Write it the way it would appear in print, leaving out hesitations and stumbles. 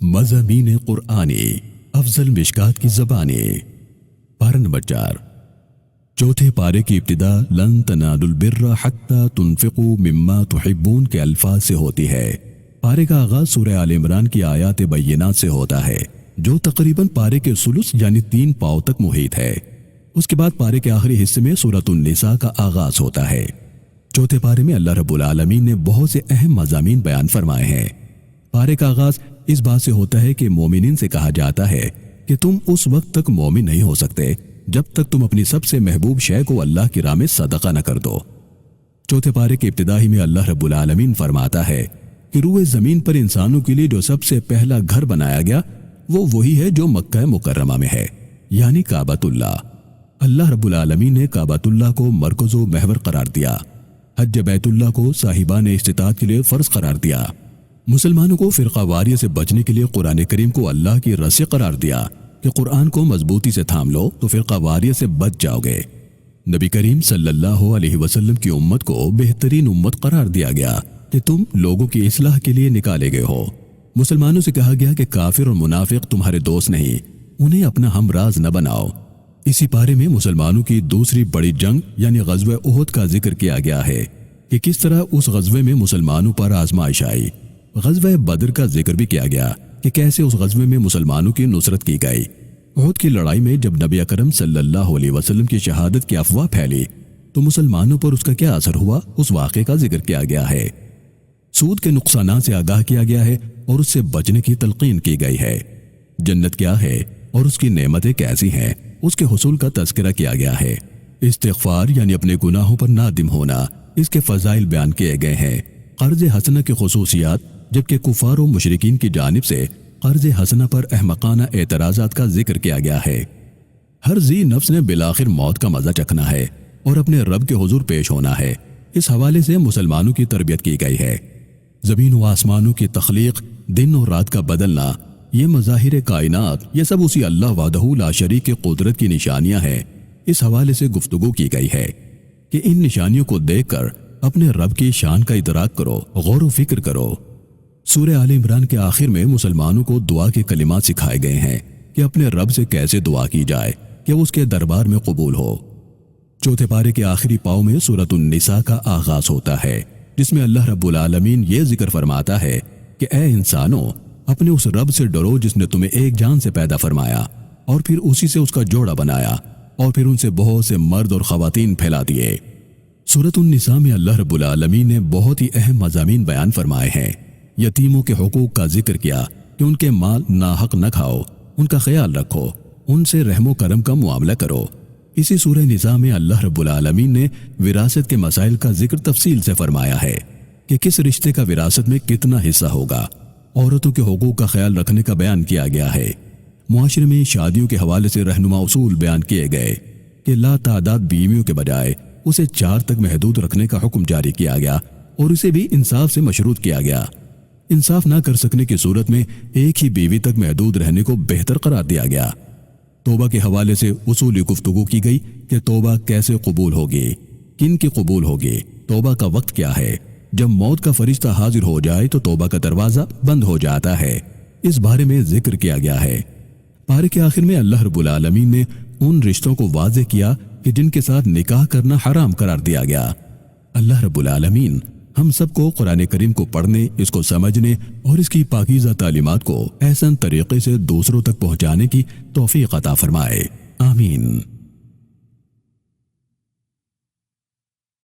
مضامین قرآنی افضل مشکات کی زبانیں۔ پارہ نمبر 4۔ چوتھے پارے کی ابتدا لن تنالوا البر حتی تنفقوا مما تحبون کے الفاظ سے ہوتی ہے۔ پارے کا آغاز سورہ آل عمران کی آیات بینات سے ہوتا ہے جو تقریباً پارے کے ثلث یعنی 3 پاؤں تک محیط ہے۔ اس کے بعد پارے کے آخری حصے میں سورۃ النساء کا آغاز ہوتا ہے۔ چوتھے پارے میں اللہ رب العالمین نے بہت سے اہم مضامین بیان فرمائے ہیں۔ پارے کا آغاز اس بات سے ہوتا ہے کہ مومنین سے کہا جاتا ہے کہ تم اس وقت تک مومن نہیں ہو سکتے جب تک تم اپنی سب سے محبوب شے کو اللہ کی راہ میں صدقہ نہ کر دو۔ چوتھے پارے کے ابتدائی میں اللہ رب العالمین فرماتا ہے کہ روئے زمین پر انسانوں کے لیے جو سب سے پہلا گھر بنایا گیا وہ وہی ہے جو مکہ مکرمہ میں ہے، یعنی کعبۃ اللہ۔ اللہ رب العالمین نے کعبۃ اللہ کو مرکز و محور قرار دیا۔ حج بیت اللہ کو صاحبان استطاعت کے لیے فرض قرار دیا۔ مسلمانوں کو فرقہ واریت سے بچنے کے لیے قرآن کریم کو اللہ کی رسی قرار دیا کہ قرآن کو مضبوطی سے تھام لو تو فرقہ واریت سے بچ جاؤ گے۔ نبی کریم صلی اللہ علیہ وسلم کی امت کو بہترین امت قرار دیا گیا کہ تم لوگوں کی اصلاح کے لیے نکالے گئے ہو۔ مسلمانوں سے کہا گیا کہ کافر اور منافق تمہارے دوست نہیں، انہیں اپنا ہمراز نہ بناؤ۔ اسی پارے میں مسلمانوں کی دوسری بڑی جنگ یعنی غزوہ احد کا ذکر کیا گیا ہے کہ کس طرح اس غزوے میں مسلمانوں پر آزمائش آئی۔ غزوہ بدر کا ذکر بھی کیا گیا کہ کیسے اس غزوے میں مسلمانوں کی نصرت کی گئی۔ احد کی لڑائی میں جب نبی اکرم صلی اللہ علیہ وسلم کی شہادت کی افواہ پھیلی تو مسلمانوں پر اس کا کیا اثر ہوا، اس واقعے کا ذکر کیا گیا ہے۔ سود کے نقصانات سے آگاہ کیا گیا ہے اور اس سے بچنے کی تلقین کی گئی ہے۔ جنت کیا ہے اور اس کی نعمتیں کیسی ہیں، اس کے حصول کا تذکرہ کیا گیا ہے۔ استغفار یعنی اپنے گناہوں پر نادم ہونا، اس کے فضائل بیان کیے گئے ہیں۔ قرض حسنہ کی خصوصیات، جبکہ کفار و مشرکین کی جانب سے قرض حسنہ پر احمقانہ اعتراضات کا ذکر کیا گیا ہے۔ ہر ذی نفس نے بالآخر موت کا مزہ چکھنا ہے اور اپنے رب کے حضور پیش ہونا ہے۔ اس حوالے سے مسلمانوں کی تربیت کی گئی ہے۔ زمین و آسمانوں کی تخلیق، دن اور رات کا بدلنا، یہ مظاہر کائنات، یہ سب اسی اللہ وحدہ لا شریک کی قدرت کی نشانیاں ہیں۔ اس حوالے سے گفتگو کی گئی ہے کہ ان نشانیوں کو دیکھ کر اپنے رب کی شان کا ادراک کرو، غور و فکر کرو۔ سورہ آل عمران کے آخر میں مسلمانوں کو دعا کے کلمات سکھائے گئے ہیں کہ اپنے رب سے کیسے دعا کی جائے کہ اس کے دربار میں قبول ہو۔ چوتھے پارے کے آخری پاؤں میں سورۃ النساء کا آغاز ہوتا ہے جس میں اللہ رب العالمین یہ ذکر فرماتا ہے کہ اے انسانوں، اپنے اس رب سے ڈرو جس نے تمہیں ایک جان سے پیدا فرمایا اور پھر اسی سے اس کا جوڑا بنایا اور پھر ان سے بہت سے مرد اور خواتین پھیلا دیے۔ سورۃ النساء میں اللہ رب العالمین نے بہت ہی اہم مضامین بیان فرمائے ہیں۔ یتیموں کے حقوق کا ذکر کیا کہ ان کے مال ناحق نہ کھاؤ، ان کا خیال رکھو، ان سے رحم و کرم کا معاملہ کرو۔ اسی سورہ نساء میں اللہ رب العالمین نے وراثت کے مسائل کا ذکر تفصیل سے فرمایا ہے کہ کس رشتے کا وراثت میں کتنا حصہ ہوگا۔ عورتوں کے حقوق کا خیال رکھنے کا بیان کیا گیا ہے۔ معاشرے میں شادیوں کے حوالے سے رہنما اصول بیان کیے گئے کہ لا تعداد بیویوں کے بجائے اسے 4 تک محدود رکھنے کا حکم جاری کیا گیا اور اسے بھی انصاف سے مشروط کیا گیا۔ انصاف نہ کر سکنے کی صورت میں ایک ہی بیوی تک محدود رہنے کو بہتر قرار دیا گیا۔ توبہ کے حوالے سے اصولی گفتگو کی گئی کہ توبہ کیسے قبول ہوگی، کن کی قبول ہوگی، توبہ کا وقت کیا ہے۔ جب موت کا فرشتہ حاضر ہو جائے تو توبہ کا دروازہ بند ہو جاتا ہے، اس بارے میں ذکر کیا گیا ہے۔ پارے کے آخر میں اللہ رب العالمین نے ان رشتوں کو واضح کیا کہ جن کے ساتھ نکاح کرنا حرام قرار دیا گیا۔ اللہ رب العالمین ہم سب کو قرآن کریم کو پڑھنے، اس کو سمجھنے اور اس کی پاکیزہ تعلیمات کو احسن طریقے سے دوسروں تک پہنچانے کی توفیق عطا فرمائے۔ آمین۔